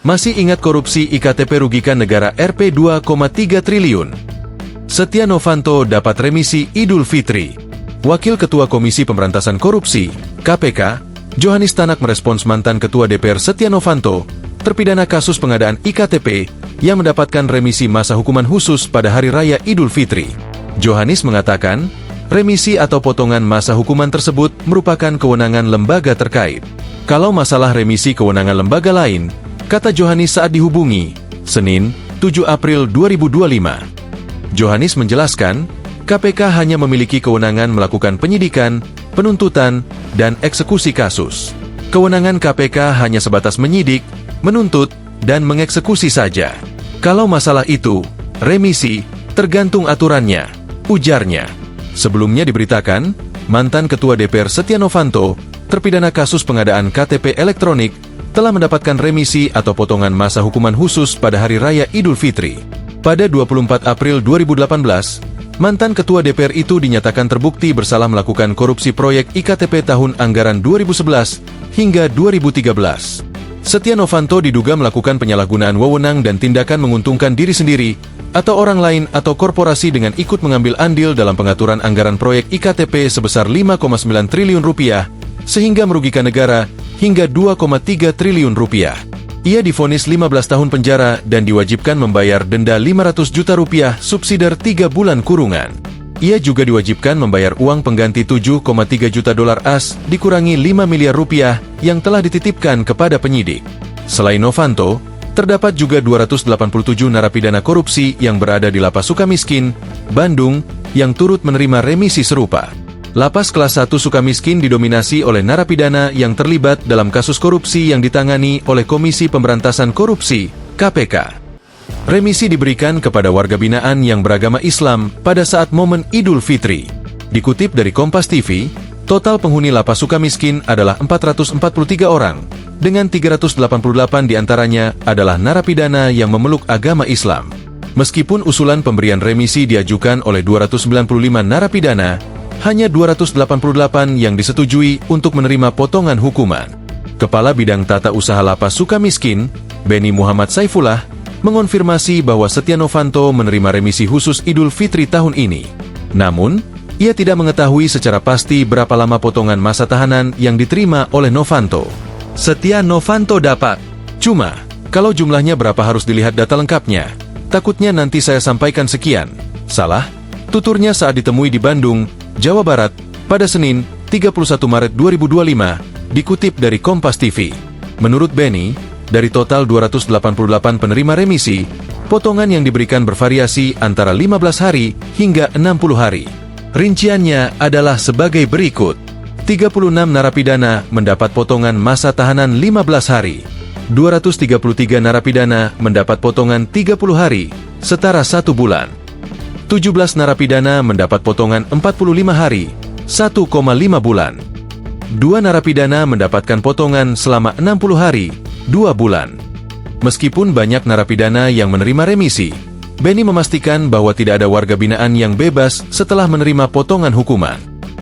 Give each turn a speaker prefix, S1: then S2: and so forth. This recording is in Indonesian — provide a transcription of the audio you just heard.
S1: Masih ingat korupsi IKTP rugikan negara Rp 2,3 triliun? Setia Novanto dapat remisi Idul Fitri. Wakil Ketua Komisi Pemberantasan Korupsi, KPK, Johanis Tanak merespons mantan Ketua DPR Setia Novanto, terpidana kasus pengadaan IKTP, yang mendapatkan remisi masa hukuman khusus pada Hari Raya Idul Fitri. Johanis mengatakan, remisi atau potongan masa hukuman tersebut merupakan kewenangan lembaga terkait. Kalau masalah remisi kewenangan lembaga lain, kata Johanis saat dihubungi, Senin, 7 April 2025. Johanis menjelaskan, KPK hanya memiliki kewenangan melakukan penyidikan, penuntutan, dan eksekusi kasus. Kewenangan KPK hanya sebatas menyidik, menuntut, dan mengeksekusi saja. Kalau masalah itu, remisi, tergantung aturannya, ujarnya. Sebelumnya diberitakan, mantan Ketua DPR Setia Novanto, terpidana kasus pengadaan KTP elektronik, telah mendapatkan remisi atau potongan masa hukuman khusus pada Hari Raya Idul Fitri. Pada 24 April 2018, mantan Ketua DPR itu dinyatakan terbukti bersalah melakukan korupsi proyek IKTP tahun anggaran 2011 hingga 2013. Setia Novanto diduga melakukan penyalahgunaan wewenang dan tindakan menguntungkan diri sendiri atau orang lain atau korporasi dengan ikut mengambil andil dalam pengaturan anggaran proyek IKTP sebesar Rp5,9 triliun, sehingga merugikan negara hingga Rp2,3 triliun. Ia divonis 15 tahun penjara dan diwajibkan membayar denda Rp500 juta subsidiar 3 bulan kurungan. Ia juga diwajibkan membayar uang pengganti $7,3 juta AS dikurangi Rp5 miliar yang telah dititipkan kepada penyidik. Selain Novanto, terdapat juga 287 narapidana korupsi yang berada di Lapas Sukamiskin, Bandung, yang turut menerima remisi serupa. Lapas kelas 1 Sukamiskin didominasi oleh narapidana yang terlibat dalam kasus korupsi yang ditangani oleh Komisi Pemberantasan Korupsi, KPK. Remisi diberikan kepada warga binaan yang beragama Islam pada saat momen Idul Fitri. Dikutip dari Kompas TV, total penghuni Lapas Sukamiskin adalah 443 orang, dengan 388 diantaranya adalah narapidana yang memeluk agama Islam. Meskipun usulan pemberian remisi diajukan oleh 295 narapidana, hanya 288 yang disetujui untuk menerima potongan hukuman. Kepala Bidang Tata Usaha Lapas Sukamiskin, Beni Muhammad Saifullah, mengonfirmasi bahwa Setia Novanto menerima remisi khusus Idul Fitri tahun ini. Namun, ia tidak mengetahui secara pasti berapa lama potongan masa tahanan yang diterima oleh Novanto. Setia Novanto dapat. Cuma, kalau jumlahnya berapa harus dilihat data lengkapnya. Takutnya nanti saya sampaikan sekian. Salah, tuturnya saat ditemui di Bandung, Jawa Barat, pada Senin, 31 Maret 2025, dikutip dari Kompas TV. Menurut Beni, dari total 288 penerima remisi, potongan yang diberikan bervariasi antara 15 hari hingga 60 hari. Rinciannya adalah sebagai berikut. 36 narapidana mendapat potongan masa tahanan 15 hari. 233 narapidana mendapat potongan 30 hari, setara 1 bulan. 17 narapidana mendapat potongan 45 hari, 1,5 bulan. 2 narapidana mendapatkan potongan selama 60 hari, 2 bulan. Meskipun banyak narapidana yang menerima remisi, Beni memastikan bahwa tidak ada warga binaan yang bebas setelah menerima potongan hukuman.